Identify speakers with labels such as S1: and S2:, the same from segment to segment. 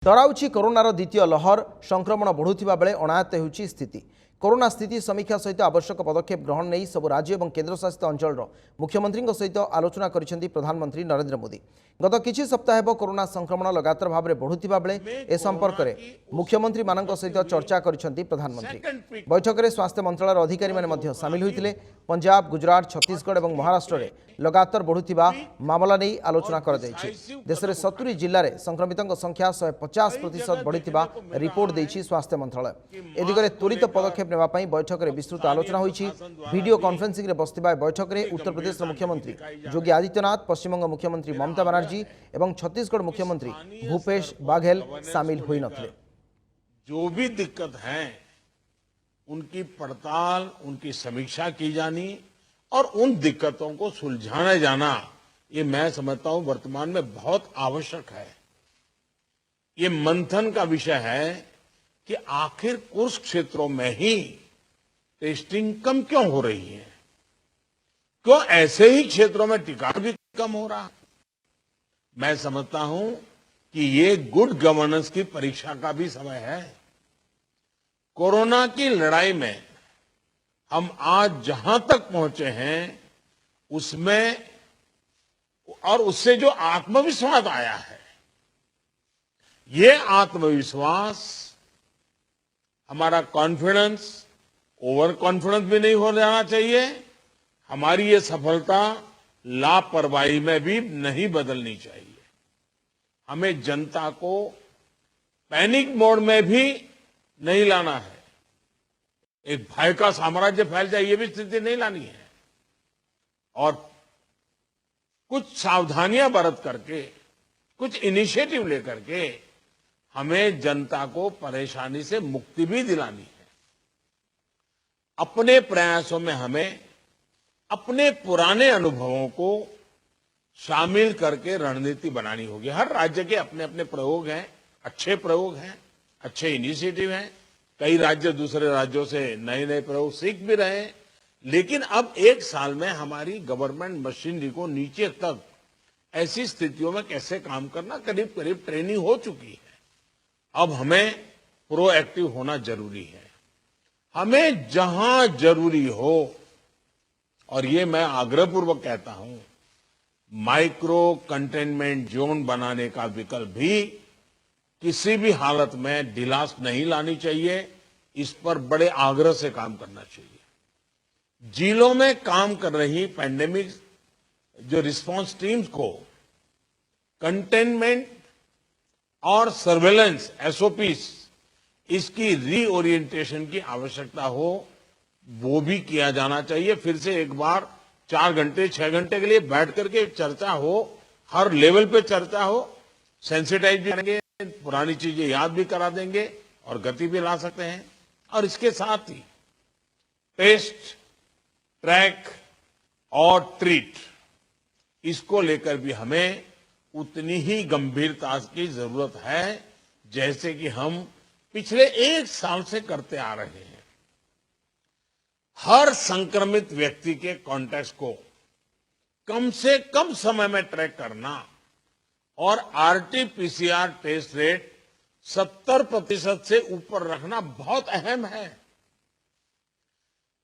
S1: डराउछि कोरोनार द्वितीय लहर संक्रमण बढ़ुवा बेले अणायत्त होउछि स्थिति। कोरोना स्थिति समीक्षा सहित आवश्यक पदक्षेप ग्रहण नहीं सबु राज्य और केन्द्रशासित अंचल मुख्यमंत्री सहित आलोचना करिसेंति प्रधानमंत्री नरेंद्र मोदी। गत किछि सप्ताह हेब कोरोना संक्रमण लगातार भाव में बढ़ुवा बेले ए संपर्क में मुख्यमंत्री मानक सहित चर्चा करिसेंति प्रधानमंत्री। बैठक में स्वास्थ्य मंत्रालय अधिकारी माने सामिल होइतिले। पंजाब, गुजरात, छत्तीसगढ़ और महाराष्ट्र में लगातार बढ़ुवा मामला नहीं आलोचना कर देश में 70 जिले में संक्रमितों संख्या 150% बढ़िथिबा रिपोर्ट देछि स्वास्थ्य मंत्रालय। ए दिगरे त्वरित पदक्षेप नेबा पई बैठक में विस्तृत आलोचना होइछि। वीडियो कॉन्फ्रेंसिंग रे बस्तिबा बैठक में उत्तर प्रदेश मुख्यमंत्री योगी आदित्यनाथ, पश्चिम बंग मुख्यमंत्री ममता बनर्जी एवं छत्तीसगढ़ मुख्यमंत्री भूपेश बाघेल सामिल हुई नथिले।
S2: जो भी दिक्कत है उनकी पड़ताल, उनकी समीक्षा की जानी और उन दिक्कतों को सुलझाया जाना, ये मैं समझता हूं वर्तमान में बहुत आवश्यक है। ये मंथन का विषय है कि आखिर कुछ क्षेत्रों में ही टेस्टिंग कम क्यों हो रही है, क्यों ऐसे ही क्षेत्रों में टिकाव भी कम हो रहा। मैं समझता हूं कि ये गुड गवर्नेंस की परीक्षा का भी समय है। कोरोना की लड़ाई में हम आज जहां तक पहुंचे हैं उसमें और उससे जो आत्मविश्वास आया है, ये आत्मविश्वास, हमारा कॉन्फिडेंस ओवर कॉन्फिडेंस भी नहीं हो जाना चाहिए। हमारी ये सफलता लापरवाही में भी नहीं बदलनी चाहिए। हमें जनता को पैनिक मोड में भी नहीं लाना है। एक भय का साम्राज्य फैल जाए, ये भी स्थिति नहीं लानी है। और कुछ सावधानियां बरत करके, कुछ इनिशिएटिव लेकर के हमें जनता को परेशानी से मुक्ति भी दिलानी है। अपने प्रयासों में हमें अपने पुराने अनुभवों को शामिल करके रणनीति बनानी होगी। हर राज्य के अपने अपने प्रयोग हैं, अच्छे प्रयोग हैं, अच्छे इनिशिएटिव हैं। कई राज्य दूसरे राज्यों से नए नए प्रयोग सीख भी रहे हैं। लेकिन अब एक साल में हमारी गवर्नमेंट मशीनरी को नीचे तक ऐसी स्थितियों में कैसे काम करना, करीब करीब ट्रेनिंग हो चुकी है। अब हमें प्रोएक्टिव होना जरूरी है। हमें जहां जरूरी हो, और ये मैं आग्रहपूर्वक कहता हूं, माइक्रो कंटेनमेंट जोन बनाने का विकल्प भी किसी भी हालत में ढिलास नहीं लानी चाहिए। इस पर बड़े आग्रह से काम करना चाहिए। जिलों में काम कर रही पैंडेमिक जो रिस्पांस टीम्स को कंटेनमेंट और सर्वेलेंस एसओपीस, इसकी रीओरिएंटेशन की आवश्यकता हो, वो भी किया जाना चाहिए। फिर से एक बार 4 घंटे 6 घंटे के लिए बैठ करके चर्चा हो, हर लेवल पे चर्चा हो, सेंसिटाइज भी करेंगे, पुरानी चीजें याद भी करा देंगे और गति भी ला सकते हैं। और इसके साथ ही टेस्ट, ट्रैक और ट्रीट, इसको लेकर भी हमें उतनी ही गंभीरता की जरूरत है जैसे कि हम पिछले 1 साल से करते आ रहे हैं। हर संक्रमित व्यक्ति के कॉन्टैक्ट को कम से कम समय में ट्रैक करना और आरटी-पीसीआर टेस्ट रेट 70% से ऊपर रखना बहुत अहम है।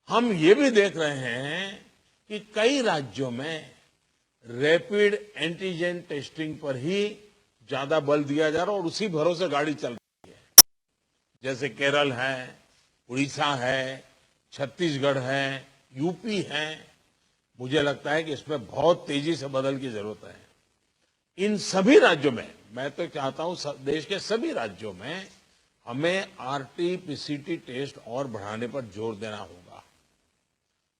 S2: हम ये भी देख रहे हैं कि कई राज्यों में रैपिड एंटीजन टेस्टिंग पर ही ज्यादा बल दिया जा रहा है और उसी भरोसे गाड़ी चल रही है। जैसे केरल है, उड़ीसा है, छत्तीसगढ़ है, यूपी है। मुझे लगता है कि इसमें बहुत तेजी से बदल की जरूरत है। इन सभी राज्यों में, मैं तो चाहता हूं देश के सभी राज्यों में हमें आरटी-पीसीटी टेस्ट और बढ़ाने पर जोर देना होगा।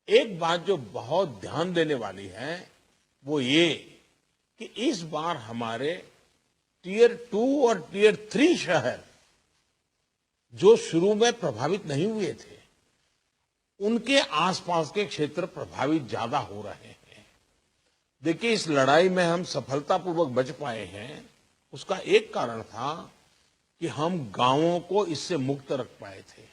S2: एक बात जो बहुत ध्यान देने वाली है वो ये कि इस बार हमारे टियर 2 और टियर 3 शहर जो शुरू में प्रभावित नहीं हुए थे, उनके आसपास के क्षेत्र प्रभावित ज्यादा हो रहे हैं। देखिए, इस लड़ाई में हम सफलतापूर्वक बच पाए हैं, उसका एक कारण था कि हम गांवों को इससे मुक्त रख पाए थे।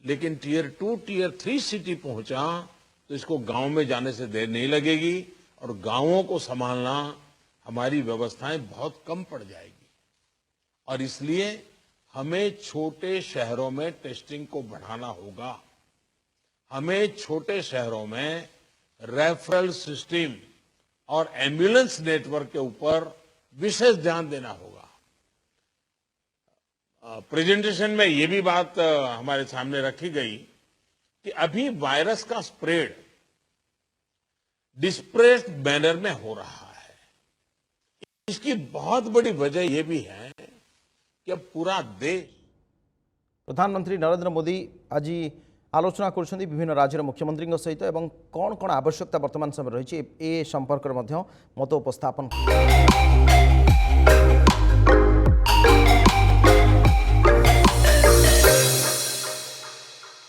S2: लेकिन टियर 2, टियर 3 सिटी पहुंचा तो इसको गांव में जाने से देर नहीं लगेगी और गांवों को संभालना, हमारी व्यवस्थाएं बहुत कम पड़ जाएगी। और इसलिए हमें छोटे शहरों में टेस्टिंग को बढ़ाना होगा। हमें छोटे शहरों में रेफरल सिस्टम और एम्बुलेंस नेटवर्क के ऊपर विशेष ध्यान देना होगा। प्रेजेंटेशन में ये भी बात हमारे सामने रखी गई कि अभी वायरस का स्प्रेड डिस्प्रेस्ड मैनर में हो रहा है। इसकी बहुत बड़ी वजह यह भी है कि अब पूरा देश
S1: प्रधानमंत्री नरेंद्र मोदी आज आलोचना कर विभिन्न राज्यर मुख्यमंत्री सहित एवं कौन कौन आवश्यकता वर्तमान समय रही ए संपर्क में मत उपस्थापन